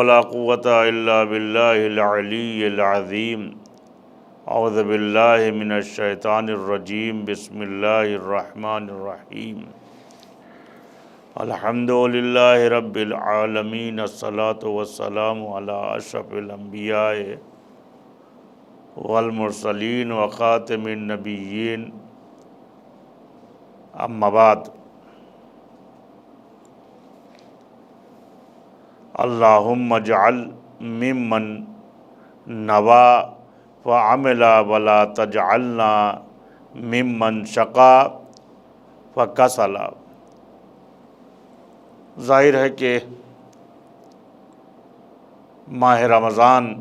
ولا قوة إلا بالله العلي العظيم اعوذ باللہ من الشیطان الرجیم بسم اللہ الرحمن الرحیم الحمد للہ رب العالمین الصلاة والسلام علی اشرف الانبیاء والمرسلین وخاتم النبیین اما بعد اللہم اجعل ممن نوا وعمل ولا تجعلنا ممن شقا وکسلا۔ ظاہر ہے کہ ماہ رمضان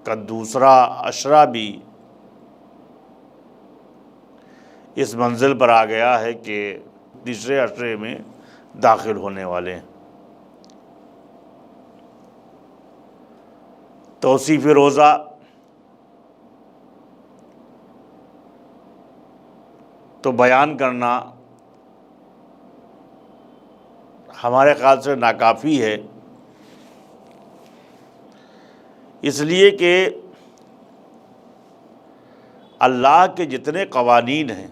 کا دوسرا عشرہ بھی اس منزل پر آ گیا ہے کہ تیسرے عشرے میں داخل ہونے والے ہیں۔ توصیف روزہ تو بیان کرنا ہمارے خیال سے ناکافی ہے، اس لیے کہ اللہ کے جتنے قوانین ہیں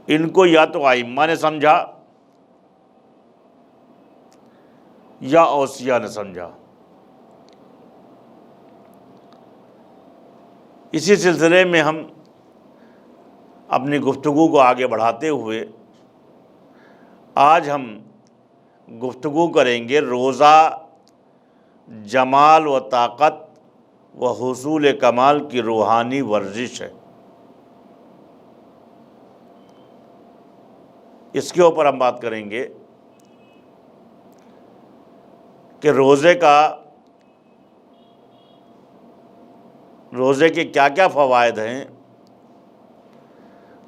ان کو یا تو ائمہ نے سمجھا یا اوصیاء نے سمجھا۔ اسی سلسلے میں ہم اپنی گفتگو کو آگے بڑھاتے ہوئے آج ہم گفتگو کریں گے روزہ جمال و طاقت و حصول کمال کی روحانی ورزش ہے۔ اس کے اوپر ہم بات کریں گے کہ روزے کے کیا کیا فوائد ہیں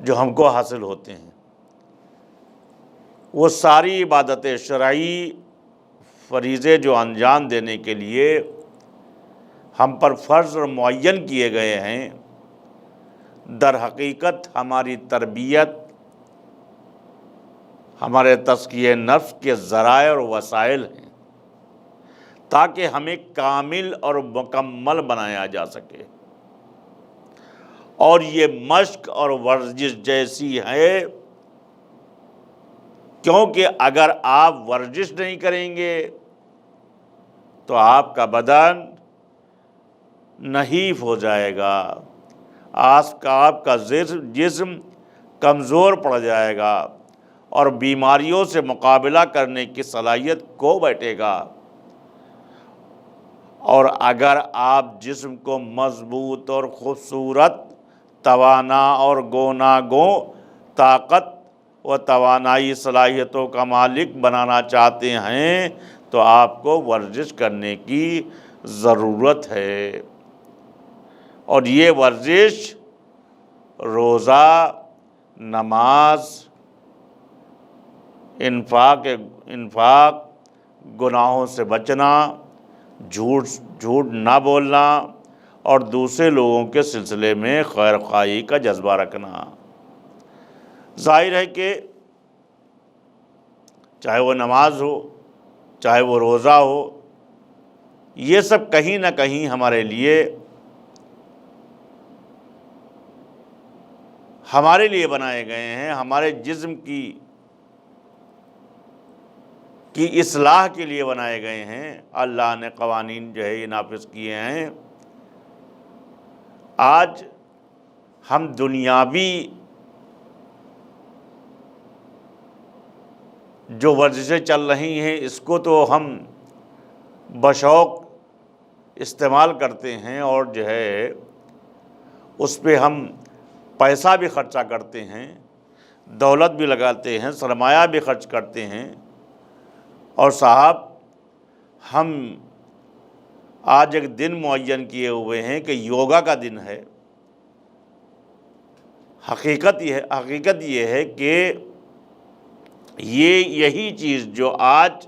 جو ہم کو حاصل ہوتے ہیں۔ وہ ساری عبادتیں شرعی فریضے جو انجام دینے کے لیے ہم پر فرض اور معین کیے گئے ہیں، در حقیقت ہماری تربیت، ہمارے تزکیہ نفس کے ذرائع اور وسائل ہیں تاکہ ہمیں کامل اور مکمل بنایا جا سکے۔ اور یہ مشق اور ورزش جیسی ہے، کیونکہ اگر آپ ورزش نہیں کریں گے تو آپ کا بدن نحیف ہو جائے گا، آپ کا جسم کمزور پڑ جائے گا اور بیماریوں سے مقابلہ کرنے کی صلاحیت کھو بیٹھے گا۔ اور اگر آپ جسم کو مضبوط اور خوبصورت، توانا اور گوناگوں طاقت و توانائی صلاحیتوں کا مالک بنانا چاہتے ہیں تو آپ کو ورزش کرنے کی ضرورت ہے۔ اور یہ ورزش روزہ، نماز، انفاق، گناہوں سے بچنا، جھوٹ نہ بولنا اور دوسرے لوگوں کے سلسلے میں خیر خواہی کا جذبہ رکھنا۔ ظاہر ہے کہ چاہے وہ نماز ہو، چاہے وہ روزہ ہو، یہ سب کہیں نہ کہیں ہمارے لیے بنائے گئے ہیں، ہمارے جسم کی اصلاح کے لیے بنائے گئے ہیں۔ اللہ نے قوانین جو ہے یہ نافذ کیے ہیں۔ آج ہم دنیاوی جو ورزشیں چل رہی ہیں اس کو تو ہم بشوق استعمال کرتے ہیں اور جو ہے اس پہ ہم پیسہ بھی خرچہ کرتے ہیں، دولت بھی لگاتے ہیں، سرمایہ بھی خرچ کرتے ہیں۔ اور صاحب ہم آج ایک دن معین کیے ہوئے ہیں کہ یوگا کا دن ہے۔ حقیقت یہ ہے کہ یہی چیز جو آج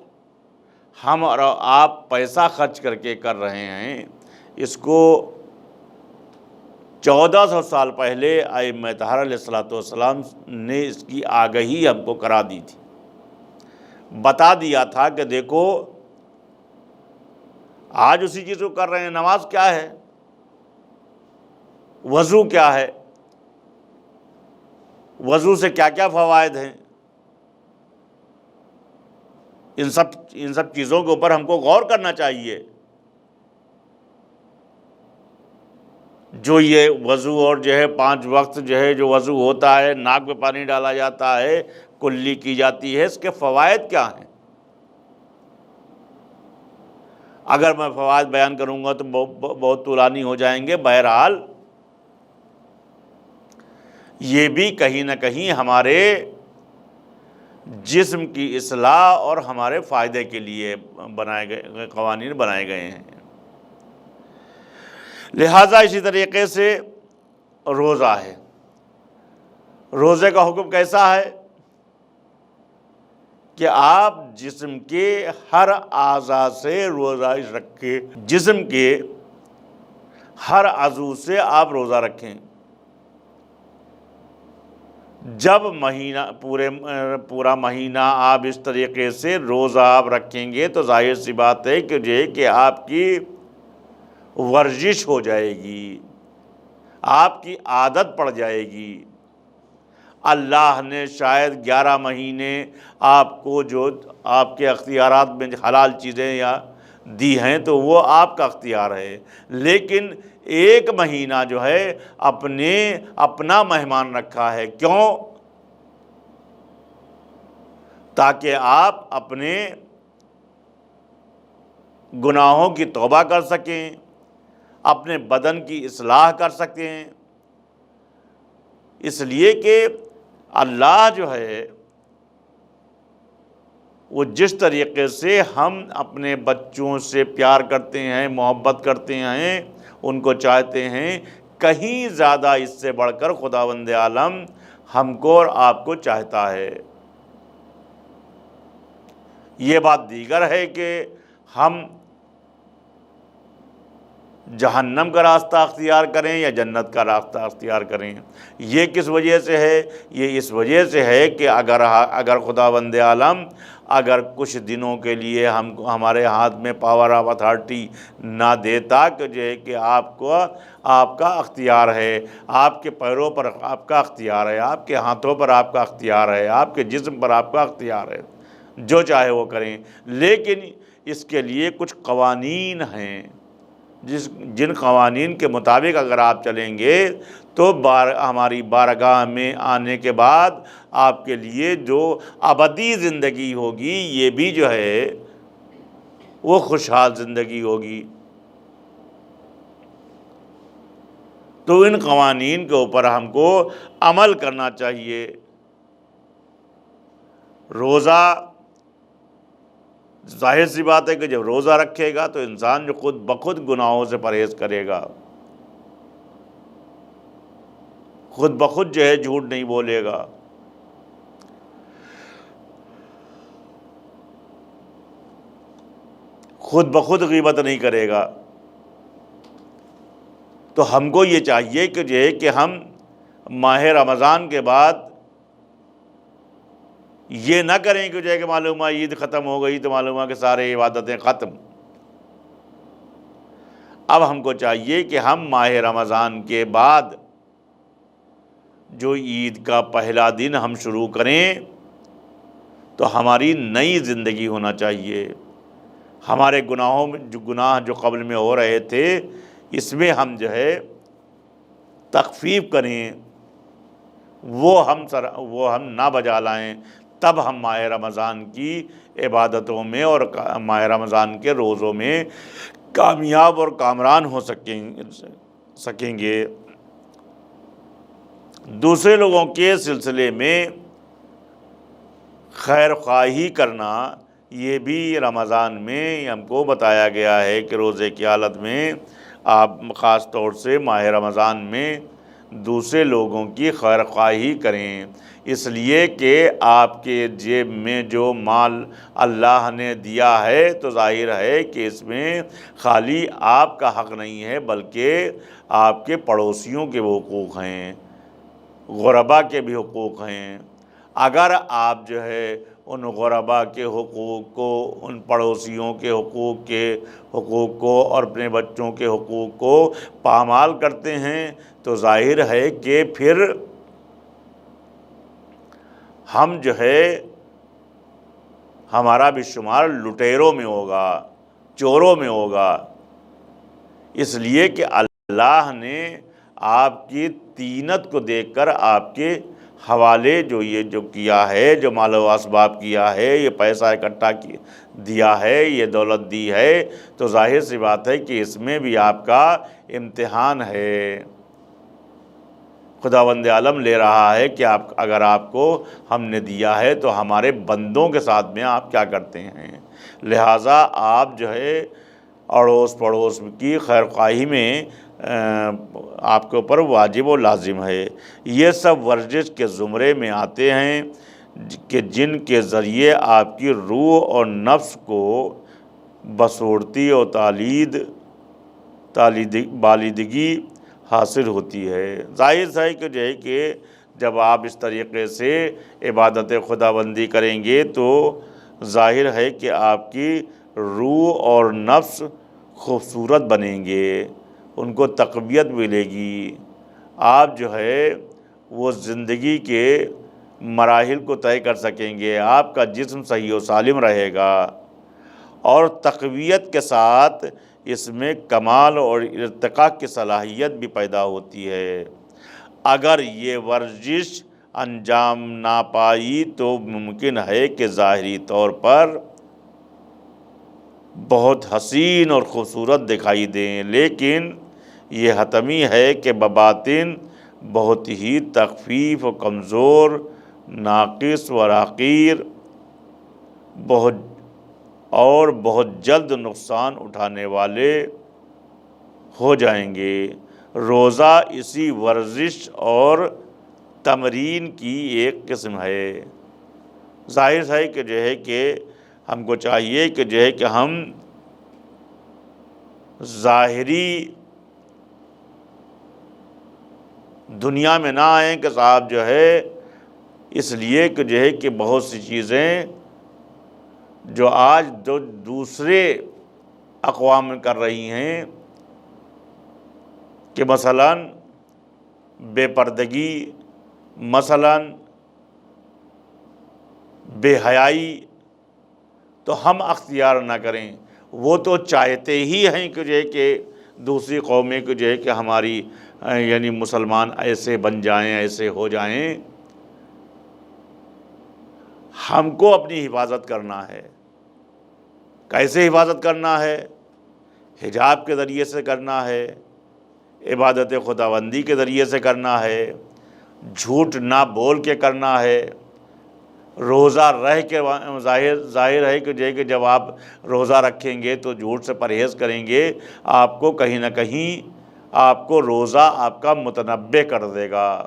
ہم اور آپ پیسہ خرچ کر کے کر رہے ہیں، اس کو 1400 سال پہلے ائمہ طاہرہ علیہ الصلوۃ والسلام نے اس کی آگہی ہم کو کرا دی تھی، بتا دیا تھا کہ دیکھو آج اسی چیز کو کر رہے ہیں۔ نماز کیا ہے، وضو کیا ہے، وضو سے کیا کیا فوائد ہیں، ان سب چیزوں کے اوپر ہم کو غور کرنا چاہیے۔ جو یہ وضو اور جو ہے 5 وقت جو ہے جو وضو ہوتا ہے، ناک پہ پانی ڈالا جاتا ہے، کلی کی جاتی ہے، اس کے فوائد کیا ہیں؟ اگر میں فوائد بیان کروں گا تو بہت طولانی ہو جائیں گے۔ بہرحال یہ بھی کہیں نہ کہیں ہمارے جسم کی اصلاح اور ہمارے فائدے کے لیے قوانین بنائے گئے ہیں۔ لہٰذا اسی طریقے سے روزہ ہے۔ روزے کا حکم کیسا ہے کہ آپ جسم کے ہر اعضاء سے روزہ رکھیں، جسم کے ہر عضو سے آپ روزہ رکھیں۔ جب پورا مہینہ آپ اس طریقے سے روزہ آپ رکھیں گے تو ظاہر سی بات ہے کہ آپ کی ورزش ہو جائے گی، آپ کی عادت پڑ جائے گی۔ اللہ نے شاید 11 مہینے آپ کو جو آپ کے اختیارات میں حلال چیزیں یا دی ہیں تو وہ آپ کا اختیار ہے، لیکن 1 مہینہ جو ہے اپنا مہمان رکھا ہے۔ کیوں؟ تاکہ آپ اپنے گناہوں کی توبہ کر سکیں، اپنے بدن کی اصلاح کر سکیں۔ اس لیے کہ اللہ جو ہے وہ جس طریقے سے ہم اپنے بچوں سے پیار کرتے ہیں، محبت کرتے ہیں، ان کو چاہتے ہیں، کہیں زیادہ اس سے بڑھ کر خداوند عالم ہم کو اور آپ کو چاہتا ہے۔ یہ بات دیگر ہے کہ ہم جہنم کا راستہ اختیار کریں یا جنت کا راستہ اختیار کریں۔ یہ کس وجہ سے ہے؟ یہ اس وجہ سے ہے کہ اگر خداوند عالم اگر کچھ دنوں کے لیے ہمارے ہاتھ میں پاور آف اتھارٹی نہ دیتا کہ جو ہے کہ آپ کا اختیار ہے، آپ کے پیروں پر آپ کا اختیار ہے، آپ کے ہاتھوں پر آپ کا اختیار ہے، آپ کے جسم پر آپ کا اختیار ہے، جو چاہے وہ کریں، لیکن اس کے لیے کچھ قوانین ہیں، جن قوانین کے مطابق اگر آپ چلیں گے تو ہماری بارگاہ میں آنے کے بعد آپ کے لیے جو ابدی زندگی ہوگی یہ بھی جو ہے وہ خوشحال زندگی ہوگی۔ تو ان قوانین کے اوپر ہم کو عمل کرنا چاہیے۔ روزہ ظاہر سی بات ہے کہ جب روزہ رکھے گا تو انسان جو خود بخود گناہوں سے پرہیز کرے گا، خود بخود جو ہے جھوٹ نہیں بولے گا، خود بخود غیبت نہیں کرے گا۔ تو ہم کو یہ چاہیے کہ جو ہے کہ ہم ماہ رمضان کے بعد یہ نہ کریں کہ جو ہے کہ معلوم ہے عید ختم ہو گئی تو معلوم ہے کہ سارے عبادتیں ختم۔ اب ہم کو چاہیے کہ ہم ماہ رمضان کے بعد جو عید کا پہلا دن ہم شروع کریں تو ہماری نئی زندگی ہونا چاہیے۔ ہمارے گناہ جو قبل میں ہو رہے تھے اس میں ہم جو ہے تخفیف کریں، وہ ہم نہ بجا لائیں، تب ہم ماہ رمضان کی عبادتوں میں اور ماہ رمضان کے روزوں میں کامیاب اور کامران ہو سکیں گے۔ دوسرے لوگوں کے سلسلے میں خیر خواہی کرنا یہ بھی رمضان میں ہم کو بتایا گیا ہے کہ روزے کی حالت میں آپ خاص طور سے ماہ رمضان میں دوسرے لوگوں کی خیر خواہی کریں، اس لیے کہ آپ کے جیب میں جو مال اللہ نے دیا ہے تو ظاہر ہے کہ اس میں خالی آپ کا حق نہیں ہے بلکہ آپ کے پڑوسیوں کے بھی حقوق ہیں، غربا کے بھی حقوق ہیں۔ اگر آپ جو ہے ان غربا کے حقوق کو، ان پڑوسیوں کے حقوق کو اور اپنے بچوں کے حقوق کو پامال کرتے ہیں تو ظاہر ہے کہ پھر ہم جو ہے ہمارا بھی شمار لٹیروں میں ہوگا، چوروں میں ہوگا۔ اس لیے کہ اللہ نے آپ کی طینت کو دیکھ کر آپ کے حوالے جو کیا ہے، جو مال و اسباب کیا ہے، یہ پیسہ اکٹھا دیا ہے، یہ دولت دی ہے، تو ظاہر سی بات ہے کہ اس میں بھی آپ کا امتحان ہے۔ خداوند عالم لے رہا ہے کہ اگر آپ کو ہم نے دیا ہے تو ہمارے بندوں کے ساتھ میں آپ کیا کرتے ہیں، لہٰذا آپ جو ہے اڑوس پڑوس کی خیر خواہی میں آپ کے اوپر واجب و لازم ہے۔ یہ سب ورزش کے زمرے میں آتے ہیں کہ جن کے ذریعے آپ کی روح اور نفس کو بصورتی اور بالیدگی حاصل ہوتی ہے۔ ظاہر ہے کہ جو ہے کہ جب آپ اس طریقے سے عبادت خداوندی کریں گے تو ظاہر ہے کہ آپ کی روح اور نفس خوبصورت بنیں گے، ان کو تقویت ملے گی، آپ جو ہے وہ زندگی کے مراحل کو طے کر سکیں گے، آپ کا جسم صحیح و سالم رہے گا، اور تقویت کے ساتھ اس میں کمال اور ارتقاء کی صلاحیت بھی پیدا ہوتی ہے۔ اگر یہ ورزش انجام نہ پائی تو ممکن ہے کہ ظاہری طور پر بہت حسین اور خوبصورت دکھائی دیں، لیکن یہ حتمی ہے کہ بباطن بہت ہی تخفیف و کمزور، ناقص و حقیر، بہت جلد نقصان اٹھانے والے ہو جائیں گے۔ روزہ اسی ورزش اور تمرین کی ایک قسم ہے۔ ظاہر ہے کہ جو ہے کہ ہم کو چاہیے کہ جو ہے کہ ہم ظاہری دنیا میں نہ آئیں کہ صاحب جو ہے اس لیے کہ جو ہے کہ بہت سی چیزیں جو آج دوسرے اقوام کر رہی ہیں کہ مثلاً بے پردگی، مثلاً بے حیائی، تو ہم اختیار نہ کریں۔ وہ تو چاہتے ہی ہیں کہ جو ہے کہ دوسری قومیں کو جو ہے کہ ہماری یعنی مسلمان ایسے بن جائیں، ایسے ہو جائیں۔ ہم کو اپنی حفاظت کرنا ہے۔ کیسے حفاظت کرنا ہے؟ حجاب کے ذریعے سے کرنا ہے، عبادت خداوندی کے ذریعے سے کرنا ہے، جھوٹ نہ بول کے کرنا ہے، روزہ رہ کے ظاہر ہے کہ جب آپ روزہ رکھیں گے تو جھوٹ سے پرہیز کریں گے، آپ کو کہیں نہ کہیں آپ کو روزہ آپ کا متنبع کر دے گا۔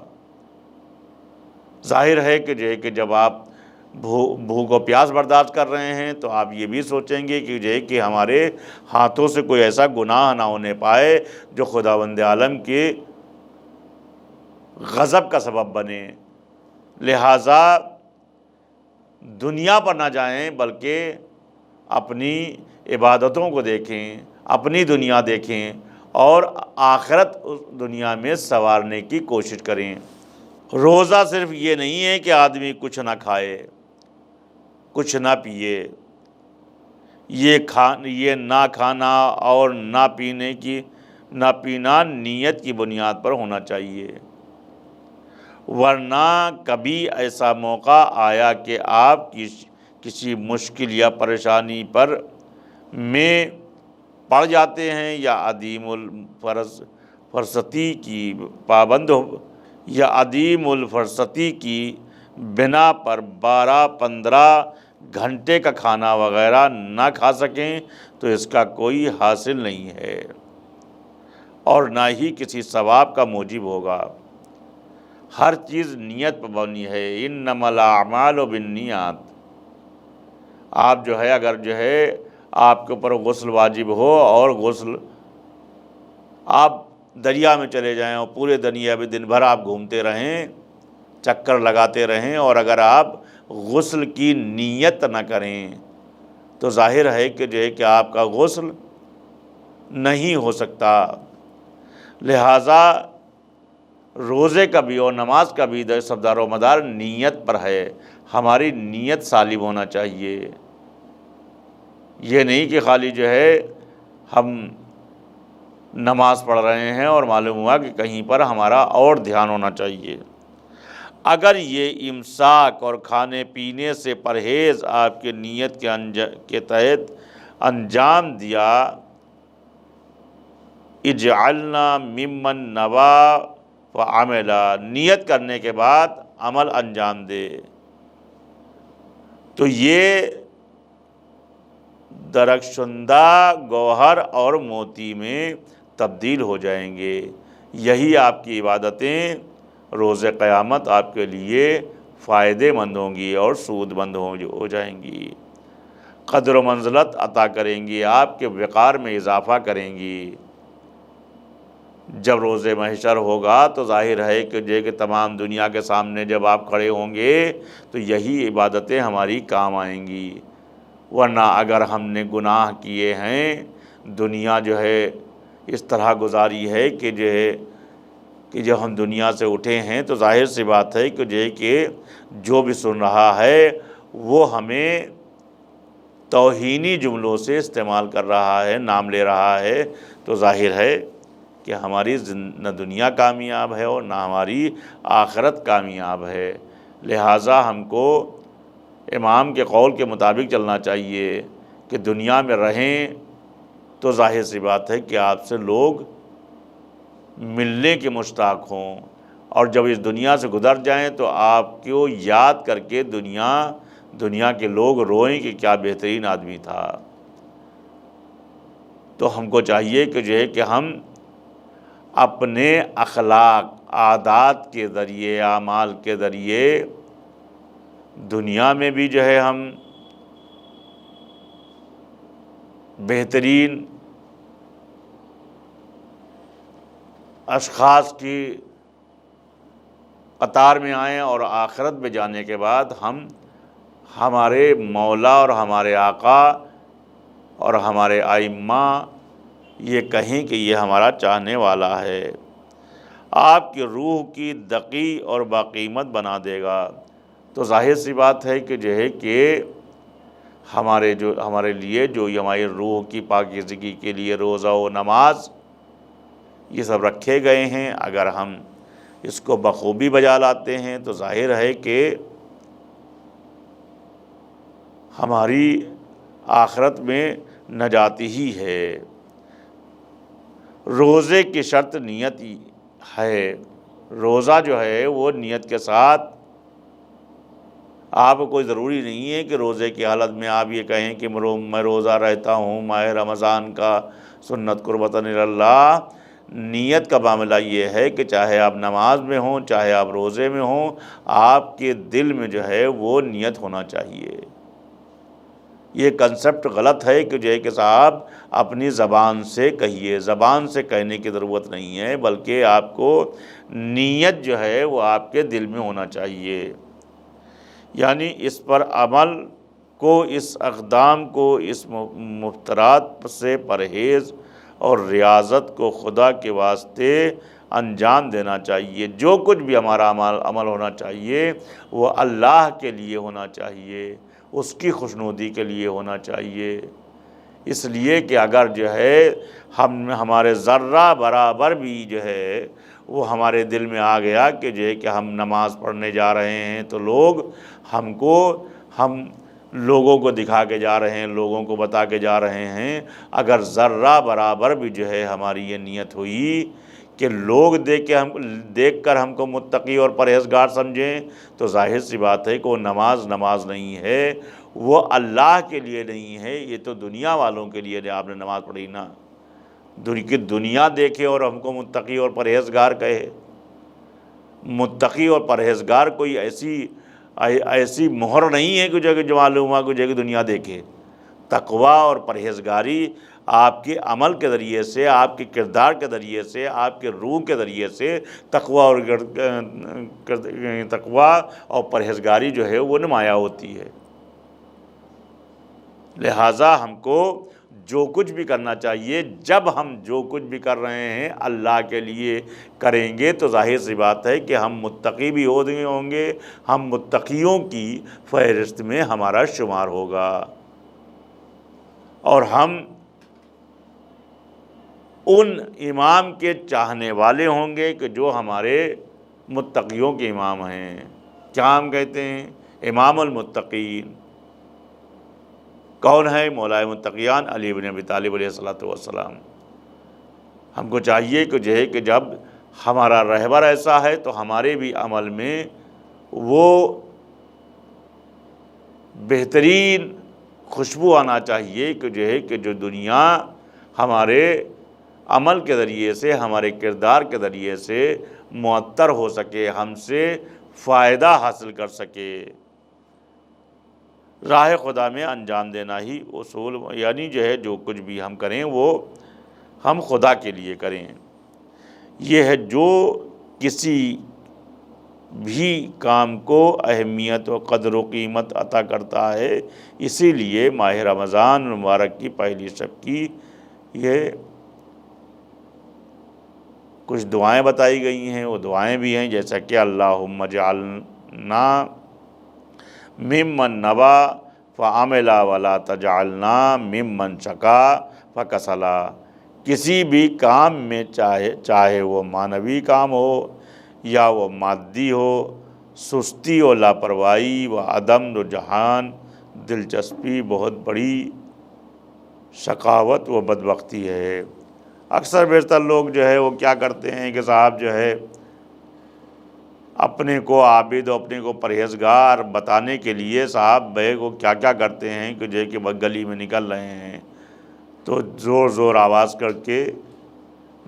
ظاہر ہے کہ جب آپ بھوک و پیاس برداشت کر رہے ہیں تو آپ یہ بھی سوچیں گے کہ ہمارے ہاتھوں سے کوئی ایسا گناہ نہ ہونے پائے جو خداوند عالم کے غضب کا سبب بنے، لہٰذا دنیا پر نہ جائیں بلکہ اپنی عبادتوں کو دیکھیں، اپنی دنیا دیکھیں اور آخرت اس دنیا میں سنوارنے کی کوشش کریں۔ روزہ صرف یہ نہیں ہے کہ آدمی کچھ نہ کھائے، کچھ نہ پیے، یہ نہ کھانا اور نہ پینا نیت کی بنیاد پر ہونا چاہیے، ورنہ کبھی ایسا موقع آیا کہ آپ کسی مشکل یا پریشانی میں پڑ جاتے ہیں یا عدیم الفرصتی کی بنا پر 12-15 گھنٹے کا کھانا وغیرہ نہ کھا سکیں تو اس کا کوئی حاصل نہیں ہے اور نہ ہی کسی ثواب کا موجب ہوگا۔ ہر چیز نیت پر مبنی ہے، انما الاعمال بالنیات۔ آپ جو ہے اگر جو ہے آپ کے اوپر غسل واجب ہو اور غسل آپ دریا میں چلے جائیں اور پورے دریا میں دن بھر آپ گھومتے رہیں، چکر لگاتے رہیں، اور اگر آپ غسل کی نیت نہ کریں تو ظاہر ہے کہ جو ہے کہ آپ کا غسل نہیں ہو سکتا۔ لہٰذا روزے کا بھی اور نماز کا بھی سب دار و مدار نیت پر ہے، ہماری نیت سالم ہونا چاہیے۔ یہ نہیں کہ خالی جو ہے ہم نماز پڑھ رہے ہیں اور معلوم ہوا کہ کہیں پر ہمارا اور دھیان ہونا چاہیے۔ اگر یہ امساک اور کھانے پینے سے پرہیز آپ کے نیت کے تحت انجام دیا، اجعلنا ممن نوا وعملا، نیت کرنے کے بعد عمل انجام دے، تو یہ درخشندہ گوہر اور موتی میں تبدیل ہو جائیں گے۔ یہی آپ کی عبادتیں روز قیامت آپ کے لیے فائدے مند ہوں گی اور سود مند ہو جائیں گی، قدر و منزلت عطا کریں گی، آپ کے وقار میں اضافہ کریں گی۔ جب روز محشر ہوگا تو ظاہر ہے کہ تمام دنیا کے سامنے جب آپ کھڑے ہوں گے تو یہی عبادتیں ہماری کام آئیں گی، ورنہ اگر ہم نے گناہ کیے ہیں، دنیا جو ہے اس طرح گزاری ہے کہ جب ہم دنیا سے اٹھے ہیں تو ظاہر سی بات ہے کہ جو بھی سن رہا ہے وہ ہمیں توہینی جملوں سے استعمال کر رہا ہے، نام لے رہا ہے، تو ظاہر ہے کہ ہماری نہ دنیا کامیاب ہے اور نہ ہماری آخرت کامیاب ہے۔ لہٰذا ہم کو امام کے قول کے مطابق چلنا چاہیے کہ دنیا میں رہیں تو ظاہر سی بات ہے کہ آپ سے لوگ ملنے کے مشتاق ہوں، اور جب اس دنیا سے گزر جائیں تو آپ کو یاد کر کے دنیا کے لوگ روئیں کہ کیا بہترین آدمی تھا۔ تو ہم کو چاہیے کہ ہم اپنے اخلاق، عادات کے ذریعے، اعمال کے ذریعے دنیا میں بھی ہم بہترین اشخاص کی قطار میں آئیں، اور آخرت میں جانے کے بعد ہم ہمارے مولا اور ہمارے آقا اور ہمارے ائمہ یہ کہیں کہ یہ ہمارا چاہنے والا ہے، آپ کی روح کی دقی اور باقیمت بنا دے گا۔ تو ظاہر سی بات ہے کہ ہمارے لیے جو ہماری روح کی پاکیزگی کے لیے روزہ و نماز یہ سب رکھے گئے ہیں، اگر ہم اس کو بخوبی بجا لاتے ہیں تو ظاہر ہے کہ ہماری آخرت میں نجات ہی ہے۔ روزے کی شرط نیت ہے، روزہ جو ہے وہ نیت کے ساتھ، آپ کو کوئی ضروری نہیں ہے کہ روزے کی حالت میں آپ یہ کہیں کہ میں روزہ رہتا ہوں ماہ رمضان کا سنت قربتاً اللہ۔ نیت کا معاملہ یہ ہے کہ چاہے آپ نماز میں ہوں، چاہے آپ روزے میں ہوں، آپ کے دل میں وہ نیت ہونا چاہیے۔ یہ کنسپٹ غلط ہے کہ صاحب اپنی زبان سے کہیے، زبان سے کہنے کی ضرورت نہیں ہے، بلکہ آپ کو نیت وہ آپ کے دل میں ہونا چاہیے۔ یعنی اس پر عمل کو، اس اقدام کو، اس مفترات سے پرہیز اور ریاضت کو خدا کے واسطے انجام دینا چاہیے۔ جو کچھ بھی ہمارا عمل ہونا چاہیے وہ اللہ کے لیے ہونا چاہیے، اس کی خوشنودی کے لیے ہونا چاہیے۔ اس لیے کہ اگر ہمارے ذرہ برابر بھی وہ ہمارے دل میں آ گیا کہ ہم نماز پڑھنے جا رہے ہیں تو ہم لوگوں کو دکھا کے جا رہے ہیں، لوگوں کو بتا کے جا رہے ہیں، اگر ذرہ برابر بھی ہماری یہ نیت ہوئی کہ لوگ دیکھ کر ہم کو متقی اور پرہیزگار سمجھیں، تو ظاہر سی بات ہے کہ وہ نماز نہیں ہے، وہ اللہ کے لیے نہیں ہے، یہ تو دنیا والوں کے لیے آپ نے نماز پڑھی نا، دنیا دیکھے اور ہم کو متقی اور پرہیزگار کہے۔ متقی اور پرہیزگار کوئی ایسی مہر نہیں ہے کہ جو معلوم ہوا کہ جو دنیا دیکھے۔ تقوی اور پرہیزگاری آپ کے عمل کے ذریعے سے، آپ کے کردار کے ذریعے سے، آپ کے روح کے ذریعے سے تقوی اور پرہیزگاری جو ہے وہ نمایاں ہوتی ہے۔ لہٰذا ہم کو جو کچھ بھی کرنا چاہیے، جب ہم جو کچھ بھی کر رہے ہیں اللہ کے لیے کریں گے تو ظاہر سی بات ہے کہ ہم متقی بھی ہوں گے، ہم متقیوں کی فہرست میں ہمارا شمار ہوگا، اور ہم ان امام کے چاہنے والے ہوں گے کہ جو ہمارے متقیوں کے امام ہیں۔ کیا ہم کہتے ہیں؟ امام المتقین کون ہے؟ مولا متقیان علی بن ابی طالب علیہ السلام۔ ہم کو چاہیے کہ جو ہے کہ جب ہمارا رہبر ایسا ہے تو ہمارے بھی عمل میں وہ بہترین خوشبو آنا چاہیے کہ جو ہے کہ جو دنیا ہمارے عمل کے ذریعے سے، ہمارے کردار کے ذریعے سے معطر ہو سکے، ہم سے فائدہ حاصل کر سکے۔ راہ خدا میں انجام دینا ہی اصول، یعنی جو ہے جو کچھ بھی ہم کریں وہ ہم خدا کے لیے کریں۔ یہ ہے جو کسی بھی کام کو اہمیت و قدر و قیمت عطا کرتا ہے۔ اسی لیے ماہ رمضان مبارک کی پہلی شب کی یہ کچھ دعائیں بتائی گئی ہیں، وہ دعائیں بھی ہیں جیسا کہ اللہم اجعلنا ممن نبا فعملا ولا تجعلنا ممن شکا فکسلا۔ کسی بھی کام میں چاہے وہ معنوی کام ہو یا وہ مادی ہو، سستی و لاپرواہی و عدم رجحان دلچسپی بہت بڑی شقاوت و بدبختی ہے۔ اکثر بیشتر لوگ جو ہے وہ کیا کرتے ہیں کہ صاحب جو ہے اپنے کو عابد و اپنے کو پرہیزگار بتانے کے لیے صاحب بے کو کیا کیا کرتے ہیں کہ جو ہے کہ گلی میں نکل رہے ہیں تو زور زور آواز کر کے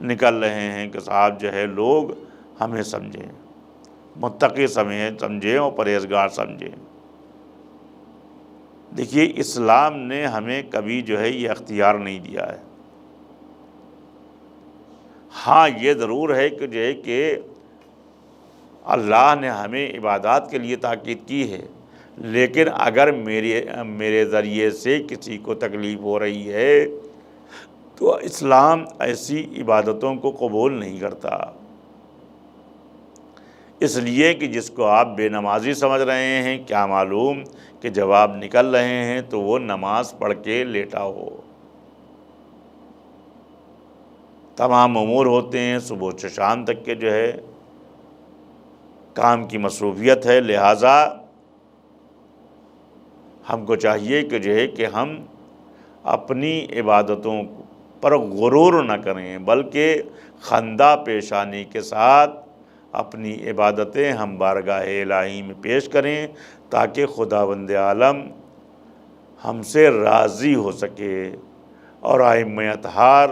نکل رہے ہیں کہ صاحب جو ہے لوگ ہمیں سمجھیں، متقی سمجھیں اور پرہیزگار سمجھیں۔ دیکھیے اسلام نے ہمیں کبھی جو ہے یہ اختیار نہیں دیا ہے۔ ہاں یہ ضرور ہے کہ جو ہے کہ اللہ نے ہمیں عبادات کے لیے تاکید کی ہے، لیکن اگر میرے ذریعے سے کسی کو تکلیف ہو رہی ہے تو اسلام ایسی عبادتوں کو قبول نہیں کرتا۔ اس لیے کہ جس کو آپ بے نمازی سمجھ رہے ہیں، کیا معلوم کہ جب آپ نکل رہے ہیں تو وہ نماز پڑھ کے لیٹا ہو۔ تمام امور ہوتے ہیں، صبح سے شام تک کے جو ہے کام کی مصروفیت ہے، لہٰذا ہم کو چاہیے کہ جو ہے کہ ہم اپنی عبادتوں پر غرور نہ کریں، بلکہ خندہ پیشانی کے ساتھ اپنی عبادتیں ہم بارگاہ الہی میں پیش کریں تاکہ خداوند عالم ہم سے راضی ہو سکے اور ائمہ اطہار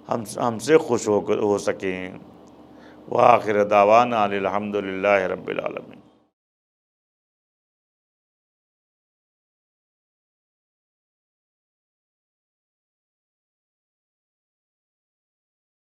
ہم سے خوش ہو سکیں۔ وآخر دعوانا الحمد للہ رب العالمین۔